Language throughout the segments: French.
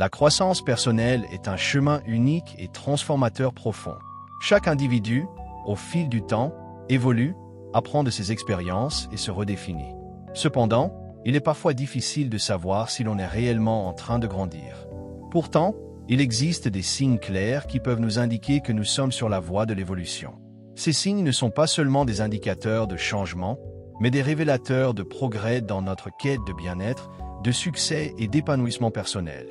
La croissance personnelle est un chemin unique et transformateur profond. Chaque individu, au fil du temps, évolue, apprend de ses expériences et se redéfinit. Cependant, il est parfois difficile de savoir si l'on est réellement en train de grandir. Pourtant, il existe des signes clairs qui peuvent nous indiquer que nous sommes sur la voie de l'évolution. Ces signes ne sont pas seulement des indicateurs de changement, mais des révélateurs de progrès dans notre quête de bien-être, de succès et d'épanouissement personnel.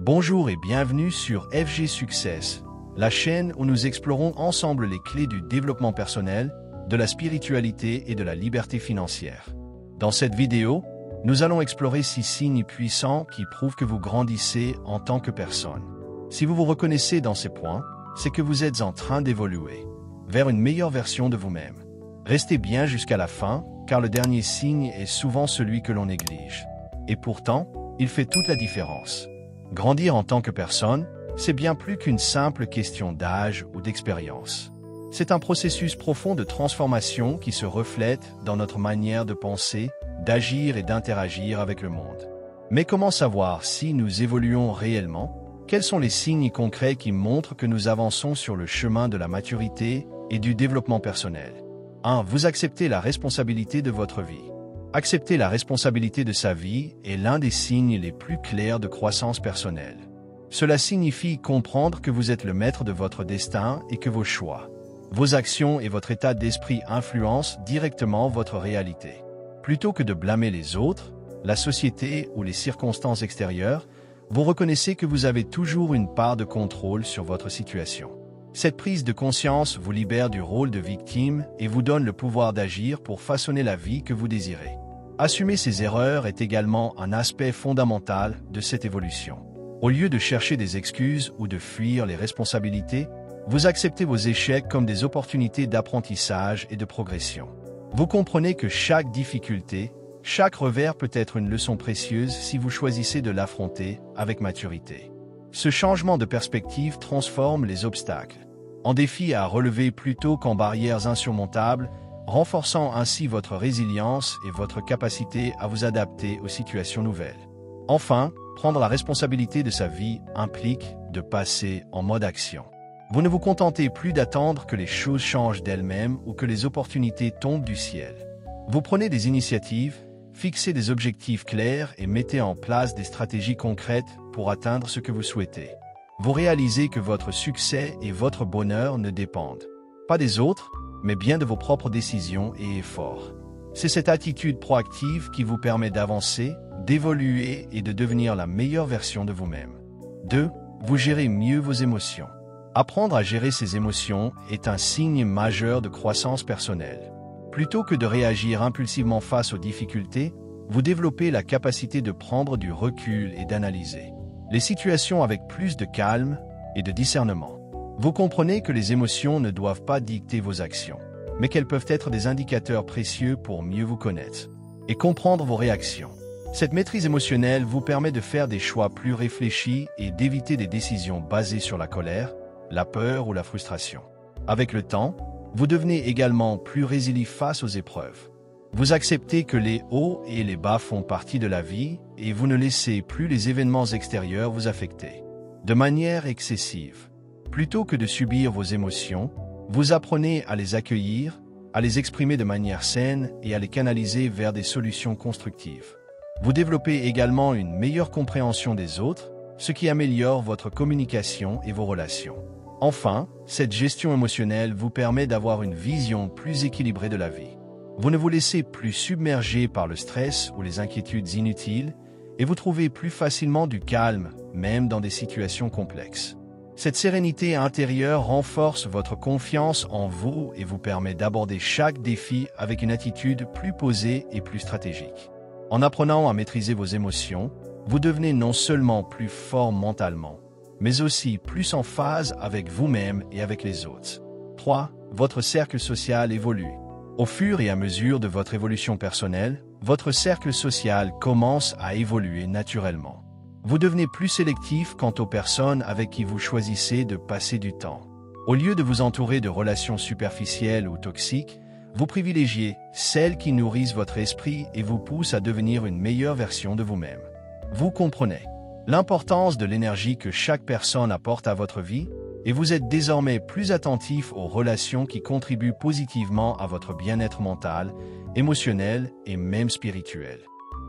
Bonjour et bienvenue sur FG Success, la chaîne où nous explorons ensemble les clés du développement personnel, de la spiritualité et de la liberté financière. Dans cette vidéo, nous allons explorer 6 signes puissants qui prouvent que vous grandissez en tant que personne. Si vous vous reconnaissez dans ces points, c'est que vous êtes en train d'évoluer vers une meilleure version de vous-même. Restez bien jusqu'à la fin, car le dernier signe est souvent celui que l'on néglige. Et pourtant, il fait toute la différence. Grandir en tant que personne, c'est bien plus qu'une simple question d'âge ou d'expérience. C'est un processus profond de transformation qui se reflète dans notre manière de penser, d'agir et d'interagir avec le monde. Mais comment savoir si nous évoluons réellement? Quels sont les signes concrets qui montrent que nous avançons sur le chemin de la maturité et du développement personnel? 1. Vous acceptez la responsabilité de votre vie. Accepter la responsabilité de sa vie est l'un des signes les plus clairs de croissance personnelle. Cela signifie comprendre que vous êtes le maître de votre destin et que vos choix, vos actions et votre état d'esprit influencent directement votre réalité. Plutôt que de blâmer les autres, la société ou les circonstances extérieures, vous reconnaissez que vous avez toujours une part de contrôle sur votre situation. Cette prise de conscience vous libère du rôle de victime et vous donne le pouvoir d'agir pour façonner la vie que vous désirez. Assumer ses erreurs est également un aspect fondamental de cette évolution. Au lieu de chercher des excuses ou de fuir les responsabilités, vous acceptez vos échecs comme des opportunités d'apprentissage et de progression. Vous comprenez que chaque difficulté, chaque revers peut être une leçon précieuse si vous choisissez de l'affronter avec maturité. Ce changement de perspective transforme les obstacles en défis à relever plutôt qu'en barrières insurmontables, renforçant ainsi votre résilience et votre capacité à vous adapter aux situations nouvelles. Enfin, prendre la responsabilité de sa vie implique de passer en mode action. Vous ne vous contentez plus d'attendre que les choses changent d'elles-mêmes ou que les opportunités tombent du ciel. Vous prenez des initiatives, fixez des objectifs clairs et mettez en place des stratégies concrètes pour atteindre ce que vous souhaitez. Vous réalisez que votre succès et votre bonheur ne dépendent pas des autres, mais bien de vos propres décisions et efforts. C'est cette attitude proactive qui vous permet d'avancer, d'évoluer et de devenir la meilleure version de vous-même. 2. Vous gérez mieux vos émotions. Apprendre à gérer ses émotions est un signe majeur de croissance personnelle. Plutôt que de réagir impulsivement face aux difficultés, vous développez la capacité de prendre du recul et d'analyser les situations avec plus de calme et de discernement. Vous comprenez que les émotions ne doivent pas dicter vos actions, mais qu'elles peuvent être des indicateurs précieux pour mieux vous connaître et comprendre vos réactions. Cette maîtrise émotionnelle vous permet de faire des choix plus réfléchis et d'éviter des décisions basées sur la colère, la peur ou la frustration. Avec le temps, vous devenez également plus résilient face aux épreuves. Vous acceptez que les hauts et les bas font partie de la vie et vous ne laissez plus les événements extérieurs vous affecter de manière excessive. Plutôt que de subir vos émotions, vous apprenez à les accueillir, à les exprimer de manière saine et à les canaliser vers des solutions constructives. Vous développez également une meilleure compréhension des autres, ce qui améliore votre communication et vos relations. Enfin, cette gestion émotionnelle vous permet d'avoir une vision plus équilibrée de la vie. Vous ne vous laissez plus submerger par le stress ou les inquiétudes inutiles et vous trouvez plus facilement du calme, même dans des situations complexes. Cette sérénité intérieure renforce votre confiance en vous et vous permet d'aborder chaque défi avec une attitude plus posée et plus stratégique. En apprenant à maîtriser vos émotions, vous devenez non seulement plus fort mentalement, mais aussi plus en phase avec vous-même et avec les autres. 3. Votre cercle social évolue. Au fur et à mesure de votre évolution personnelle, votre cercle social commence à évoluer naturellement. Vous devenez plus sélectif quant aux personnes avec qui vous choisissez de passer du temps. Au lieu de vous entourer de relations superficielles ou toxiques, vous privilégiez celles qui nourrissent votre esprit et vous poussent à devenir une meilleure version de vous-même. Vous comprenez l'importance de l'énergie que chaque personne apporte à votre vie, et vous êtes désormais plus attentif aux relations qui contribuent positivement à votre bien-être mental, émotionnel et même spirituel.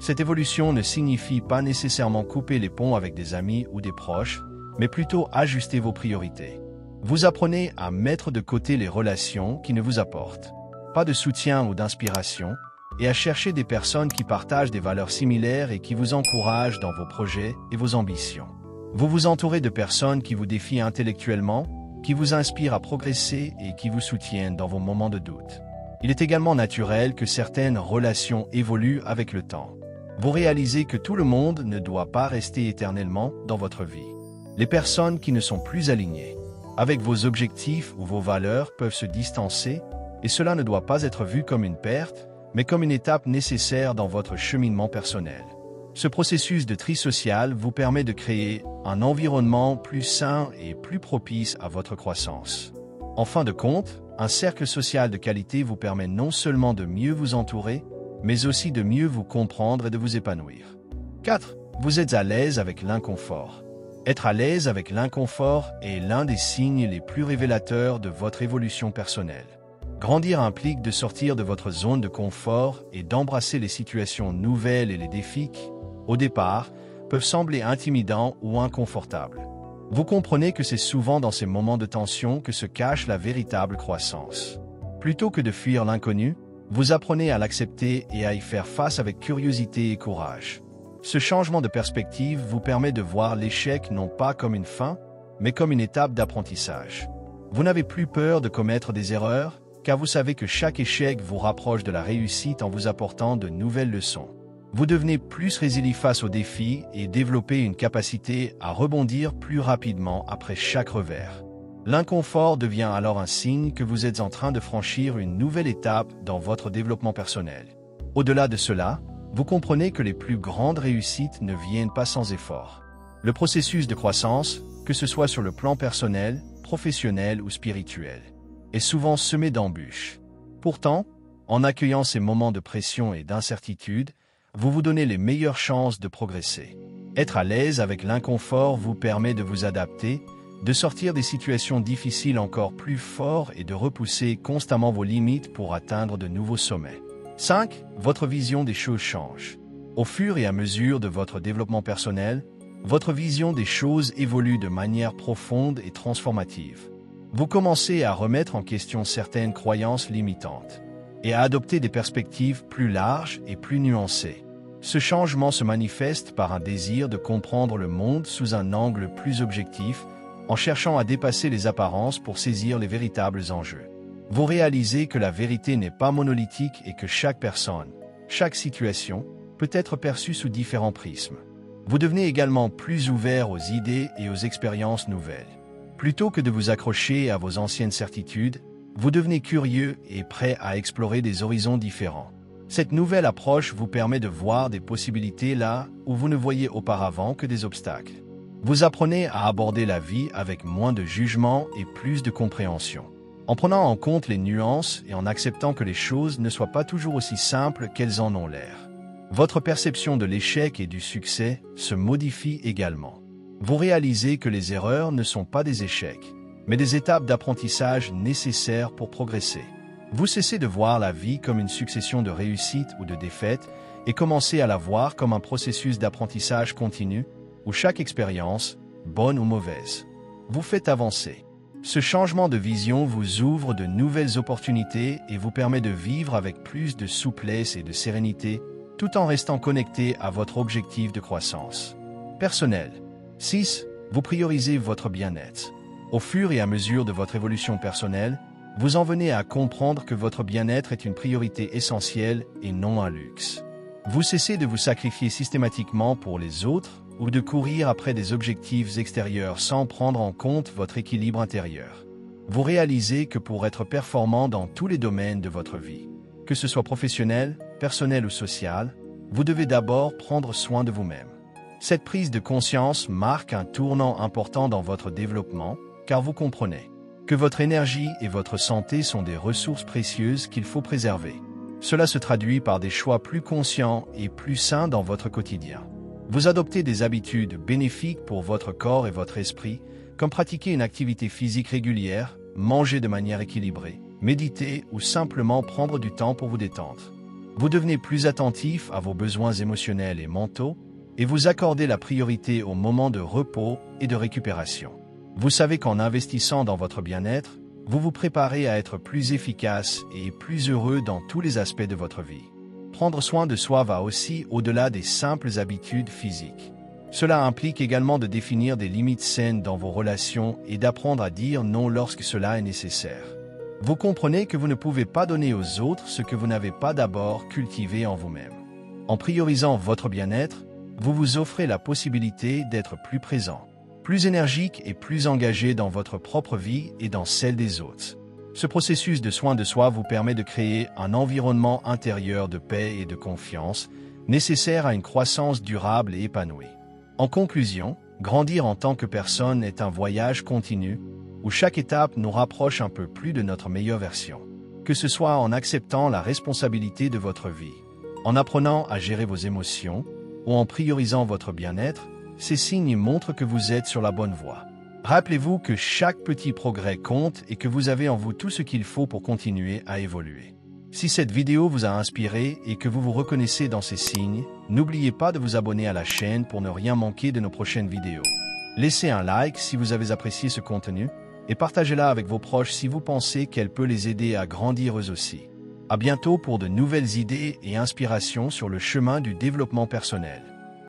Cette évolution ne signifie pas nécessairement couper les ponts avec des amis ou des proches, mais plutôt ajuster vos priorités. Vous apprenez à mettre de côté les relations qui ne vous apportent pas de soutien ou d'inspiration, et à chercher des personnes qui partagent des valeurs similaires et qui vous encouragent dans vos projets et vos ambitions. Vous vous entourez de personnes qui vous défient intellectuellement, qui vous inspirent à progresser et qui vous soutiennent dans vos moments de doute. Il est également naturel que certaines relations évoluent avec le temps. Vous réalisez que tout le monde ne doit pas rester éternellement dans votre vie. Les personnes qui ne sont plus alignées avec vos objectifs ou vos valeurs peuvent se distancer, et cela ne doit pas être vu comme une perte, mais comme une étape nécessaire dans votre cheminement personnel. Ce processus de tri social vous permet de créer un environnement plus sain et plus propice à votre croissance. En fin de compte, un cercle social de qualité vous permet non seulement de mieux vous entourer, mais aussi de mieux vous comprendre et de vous épanouir. 4. Vous êtes à l'aise avec l'inconfort. Être à l'aise avec l'inconfort est l'un des signes les plus révélateurs de votre évolution personnelle. Grandir implique de sortir de votre zone de confort et d'embrasser les situations nouvelles et les défis qui, au départ, peuvent sembler intimidants ou inconfortables. Vous comprenez que c'est souvent dans ces moments de tension que se cache la véritable croissance. Plutôt que de fuir l'inconnu, vous apprenez à l'accepter et à y faire face avec curiosité et courage. Ce changement de perspective vous permet de voir l'échec non pas comme une fin, mais comme une étape d'apprentissage. Vous n'avez plus peur de commettre des erreurs, car vous savez que chaque échec vous rapproche de la réussite en vous apportant de nouvelles leçons. Vous devenez plus résilient face aux défis et développez une capacité à rebondir plus rapidement après chaque revers. L'inconfort devient alors un signe que vous êtes en train de franchir une nouvelle étape dans votre développement personnel. Au-delà de cela, vous comprenez que les plus grandes réussites ne viennent pas sans effort. Le processus de croissance, que ce soit sur le plan personnel, professionnel ou spirituel, est souvent semé d'embûches. Pourtant, en accueillant ces moments de pression et d'incertitude, vous vous donnez les meilleures chances de progresser. Être à l'aise avec l'inconfort vous permet de vous adapter, de sortir des situations difficiles encore plus fort et de repousser constamment vos limites pour atteindre de nouveaux sommets. 5. Votre vision des choses change. Au fur et à mesure de votre développement personnel, votre vision des choses évolue de manière profonde et transformative. Vous commencez à remettre en question certaines croyances limitantes et à adopter des perspectives plus larges et plus nuancées. Ce changement se manifeste par un désir de comprendre le monde sous un angle plus objectif, en cherchant à dépasser les apparences pour saisir les véritables enjeux. Vous réalisez que la vérité n'est pas monolithique et que chaque personne, chaque situation, peut être perçue sous différents prismes. Vous devenez également plus ouvert aux idées et aux expériences nouvelles. Plutôt que de vous accrocher à vos anciennes certitudes, vous devenez curieux et prêt à explorer des horizons différents. Cette nouvelle approche vous permet de voir des possibilités là où vous ne voyiez auparavant que des obstacles. Vous apprenez à aborder la vie avec moins de jugement et plus de compréhension. En prenant en compte les nuances et en acceptant que les choses ne soient pas toujours aussi simples qu'elles en ont l'air. Votre perception de l'échec et du succès se modifie également. Vous réalisez que les erreurs ne sont pas des échecs, mais des étapes d'apprentissage nécessaires pour progresser. Vous cessez de voir la vie comme une succession de réussites ou de défaites et commencez à la voir comme un processus d'apprentissage continu où chaque expérience, bonne ou mauvaise, vous fait avancer. Ce changement de vision vous ouvre de nouvelles opportunités et vous permet de vivre avec plus de souplesse et de sérénité, tout en restant connecté à votre objectif de croissance personnelle. 6. Vous priorisez votre bien-être. Au fur et à mesure de votre évolution personnelle, vous en venez à comprendre que votre bien-être est une priorité essentielle et non un luxe. Vous cessez de vous sacrifier systématiquement pour les autres ou de courir après des objectifs extérieurs sans prendre en compte votre équilibre intérieur. Vous réalisez que pour être performant dans tous les domaines de votre vie, que ce soit professionnel, personnel ou social, vous devez d'abord prendre soin de vous-même. Cette prise de conscience marque un tournant important dans votre développement, car vous comprenez que votre énergie et votre santé sont des ressources précieuses qu'il faut préserver. Cela se traduit par des choix plus conscients et plus sains dans votre quotidien. Vous adoptez des habitudes bénéfiques pour votre corps et votre esprit, comme pratiquer une activité physique régulière, manger de manière équilibrée, méditer ou simplement prendre du temps pour vous détendre. Vous devenez plus attentif à vos besoins émotionnels et mentaux et vous accordez la priorité aux moments de repos et de récupération. Vous savez qu'en investissant dans votre bien-être, vous vous préparez à être plus efficace et plus heureux dans tous les aspects de votre vie. Prendre soin de soi va aussi au-delà des simples habitudes physiques. Cela implique également de définir des limites saines dans vos relations et d'apprendre à dire non lorsque cela est nécessaire. Vous comprenez que vous ne pouvez pas donner aux autres ce que vous n'avez pas d'abord cultivé en vous-même. En priorisant votre bien-être, vous vous offrez la possibilité d'être plus présent, plus énergique et plus engagé dans votre propre vie et dans celle des autres. Ce processus de soin de soi vous permet de créer un environnement intérieur de paix et de confiance, nécessaire à une croissance durable et épanouie. En conclusion, grandir en tant que personne est un voyage continu, où chaque étape nous rapproche un peu plus de notre meilleure version. Que ce soit en acceptant la responsabilité de votre vie, en apprenant à gérer vos émotions, ou en priorisant votre bien-être, ces signes montrent que vous êtes sur la bonne voie. Rappelez-vous que chaque petit progrès compte et que vous avez en vous tout ce qu'il faut pour continuer à évoluer. Si cette vidéo vous a inspiré et que vous vous reconnaissez dans ces signes, n'oubliez pas de vous abonner à la chaîne pour ne rien manquer de nos prochaines vidéos. Laissez un like si vous avez apprécié ce contenu et partagez-la avec vos proches si vous pensez qu'elle peut les aider à grandir eux aussi. À bientôt pour de nouvelles idées et inspirations sur le chemin du développement personnel.